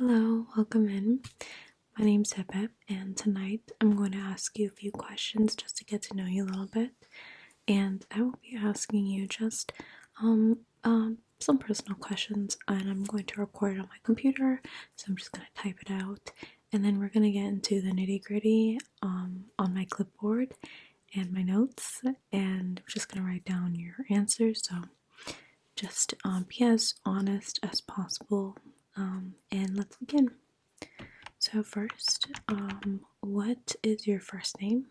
Hello, welcome in. My name's Hipip, and tonight I'm going to ask you a few questions just to get to know you a little bit. And I will be asking you just some personal questions, and I'm going to record it on my computer. So I'm just going to type it out, and then we're going to get into the nitty-gritty on my clipboard and my notes, and I'm just going to write down your answers. So just be as honest as possible. And let's begin. So first, what is your first name?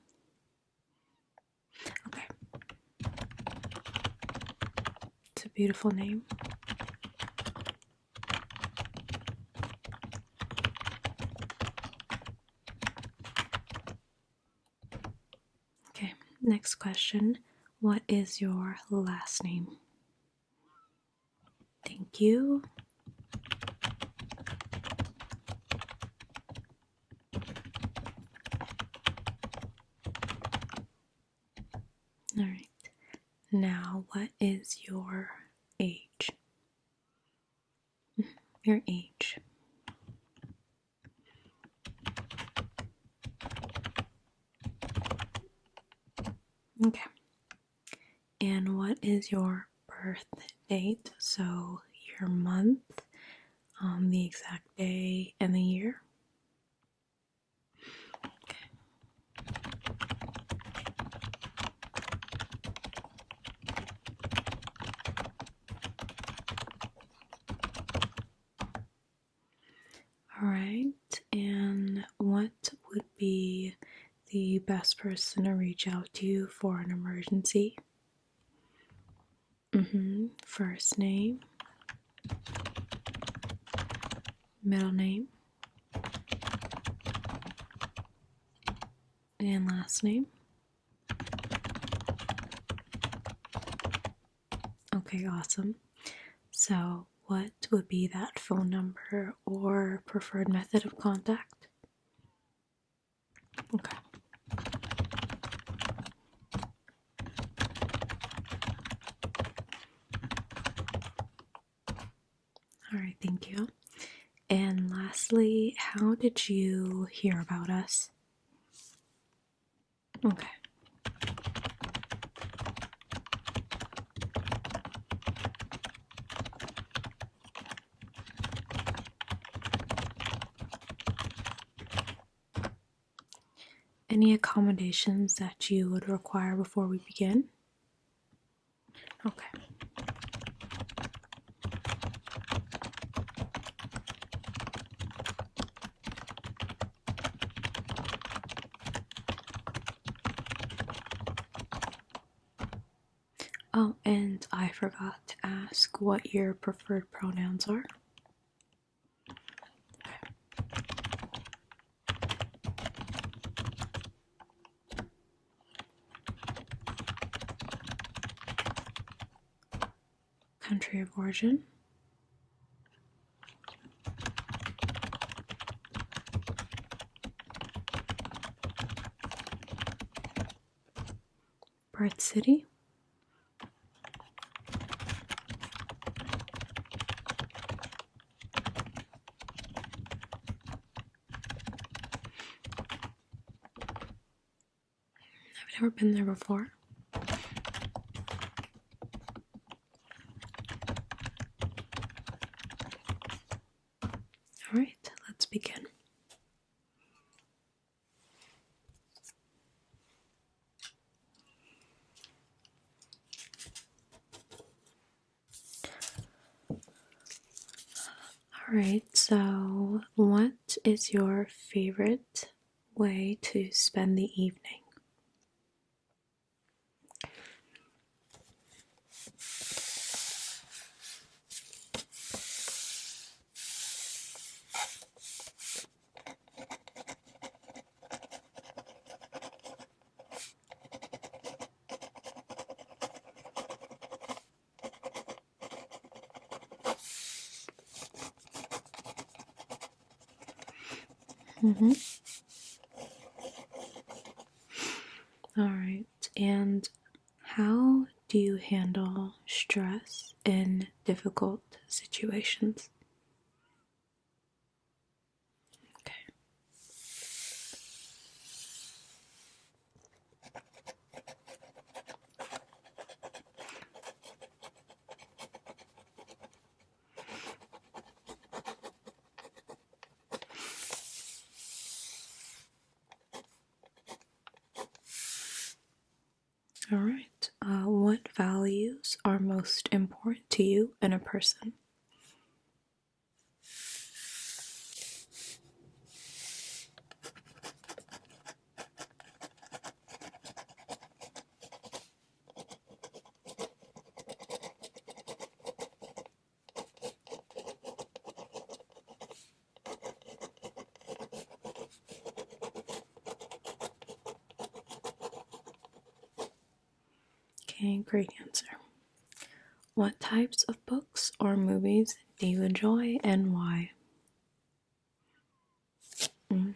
Okay. It's a beautiful name. Okay, next question. What is your last name? Thank you. All right. Now, what is your age? Your age. Okay. And what is your birth date? So, your month, the exact day, and the year. Alright, and what would be the best person to reach out to for an emergency? First name, middle name, and last name. Okay, awesome. So, what would be that phone number or preferred method of contact? Okay. Alright, thank you. And lastly, how did you hear about us? Okay. Any accommodations that you would require before we begin? Okay. Oh, and I forgot to ask what your preferred pronouns are. Country of origin. Birth city. I've never been there before. Alright, let's begin. Alright, so what is your favorite way to spend the evening? Alright, and how do you handle stress in difficult situations? most important to you in a person? Okay, great answer. What types of books or movies do you enjoy and why? Mm.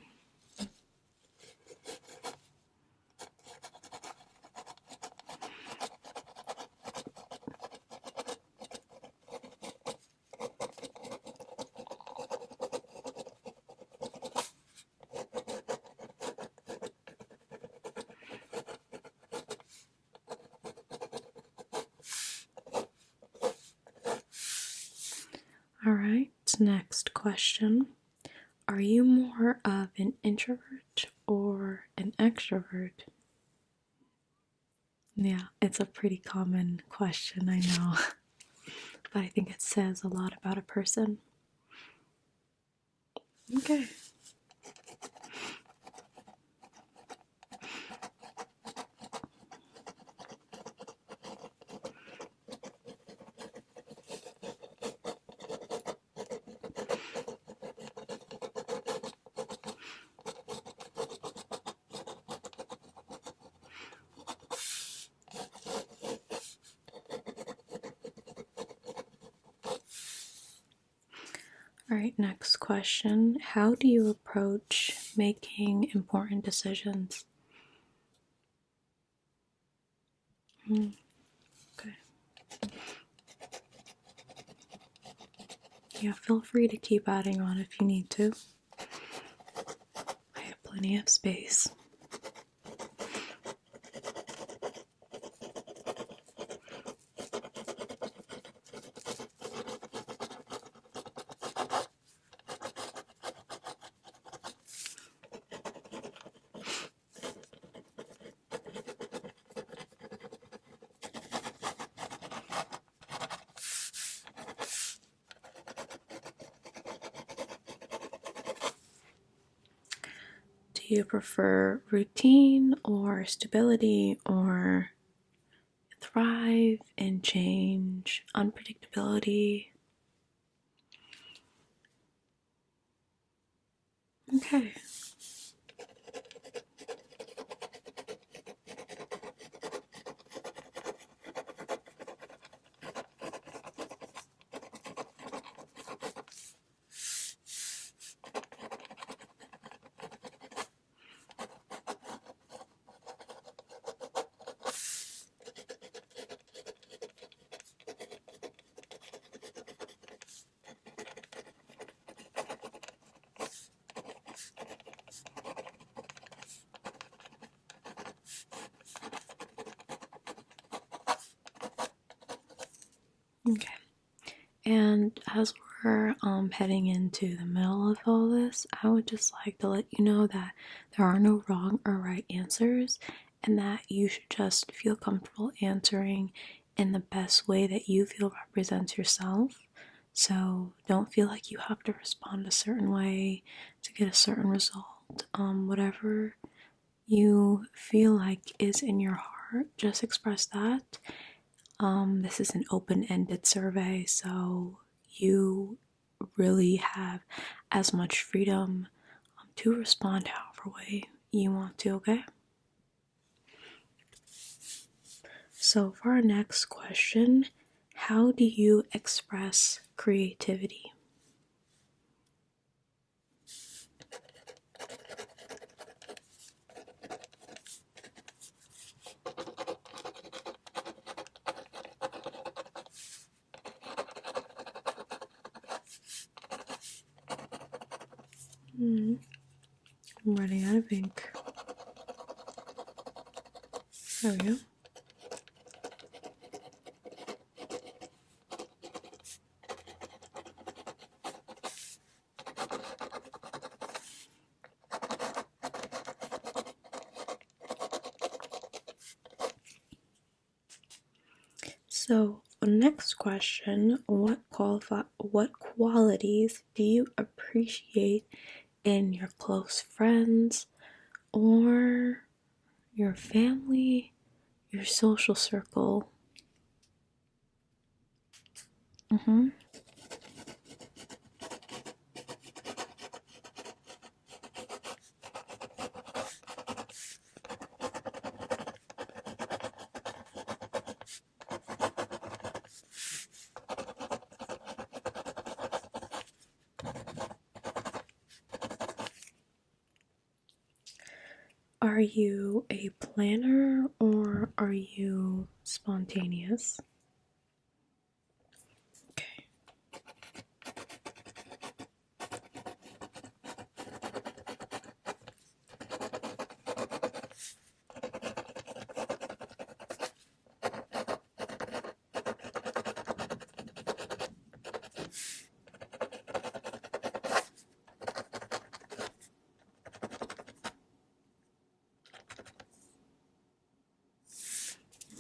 All right, next question. Are you more of an introvert or an extrovert? Yeah, it's a pretty common question, I know, but I think it says a lot about a person. Okay. All right, next question. How do you approach making important decisions? Okay. Yeah, feel free to keep adding on if you need to. I have plenty of space. Do you prefer routine or stability or thrive in change, unpredictability? Okay. Okay. And as we're heading into the middle of all this, I would just like to let you know that there are no wrong or right answers, and that you should just feel comfortable answering in the best way that you feel represents yourself. So don't feel like you have to respond a certain way to get a certain result. Whatever you feel like is in your heart, just express that. This is an open-ended survey, so you really have as much freedom to respond however way you want to, okay? So for our next question, how do you express creativity? I'm running out of ink. There we go. So next question, what qualities do you appreciate in your close friends or your family, your social circle? Are you a planner or are you spontaneous? Okay.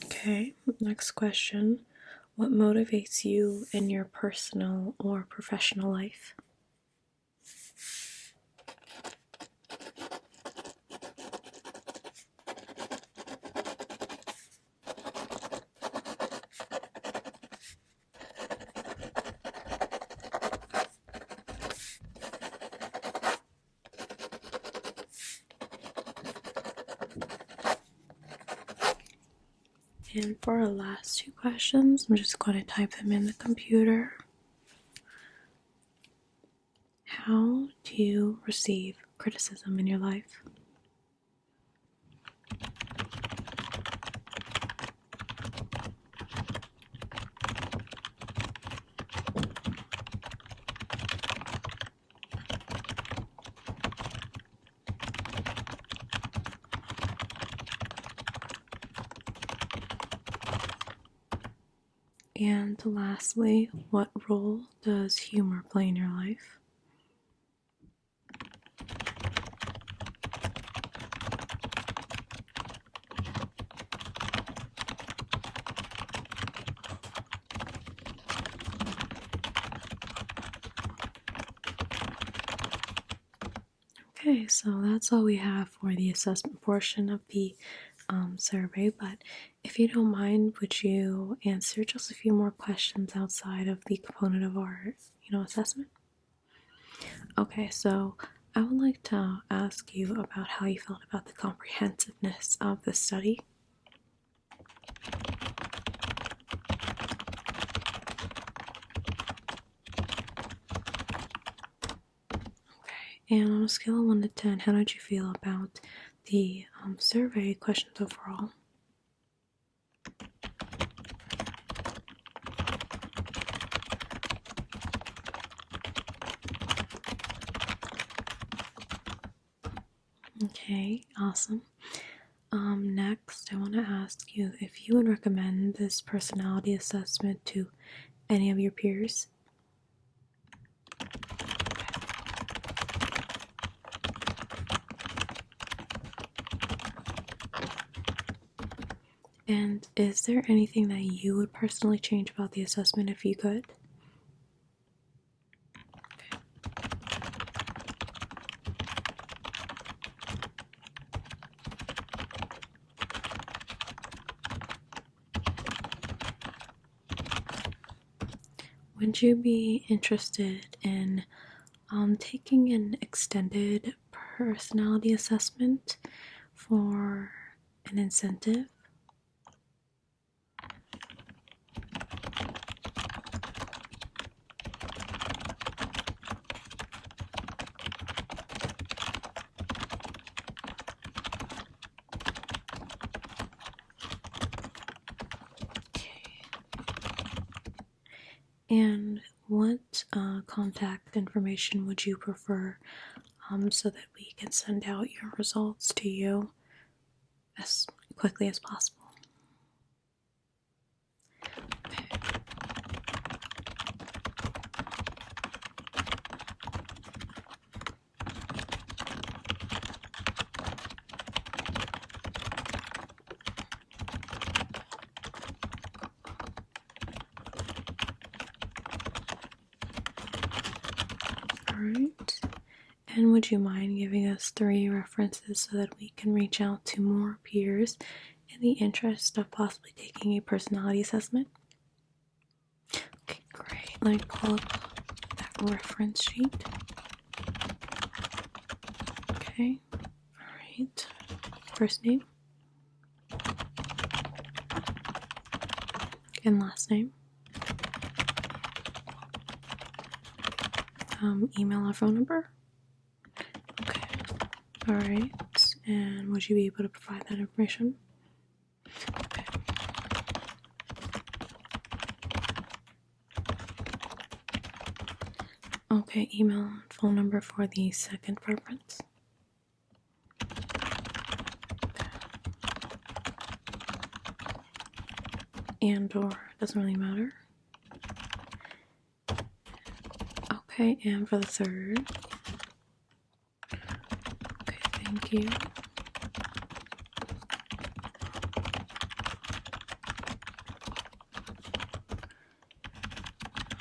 Okay, next question. What motivates you in your personal or professional life? And for our last two questions, I'm just going to type them in the computer. How do you receive criticism in your life? And lastly, what role does humor play in your life? Okay, so that's all we have for the assessment portion of the survey, but if you don't mind, would you answer just a few more questions outside of the component of our, assessment? Okay, so I would like to ask you about how you felt about the comprehensiveness of the study. And on a scale of 1 to 10, how did you feel about the survey questions overall? Okay, awesome. Next, I want to ask you if you would recommend this personality assessment to any of your peers. And is there anything that you would personally change about the assessment if you could? Would you be interested in taking an extended personality assessment for an incentive? And what contact information would you prefer so that we can send out your results to you as quickly as possible? Alright. And would you mind giving us 3 references so that we can reach out to more peers in the interest of possibly taking a personality assessment? Okay, great. Let me pull up that reference sheet. Okay, alright. First name and last name. Email or phone number? Okay. Alright. And would you be able to provide that information? Okay. Okay, email and phone number for the second reference. And or doesn't really matter. Okay, and for the third. Okay, thank you.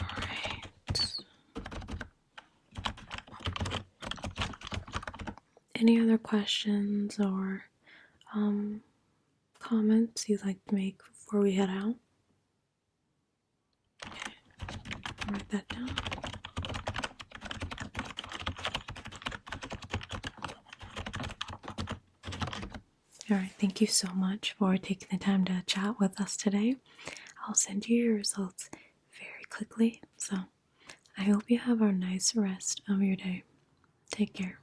Alright. Any other questions or comments you'd like to make before we head out? Okay. I'll write that down. Alright, thank you so much for taking the time to chat with us today. I'll send you your results very quickly, so I hope you have a nice rest of your day. Take care.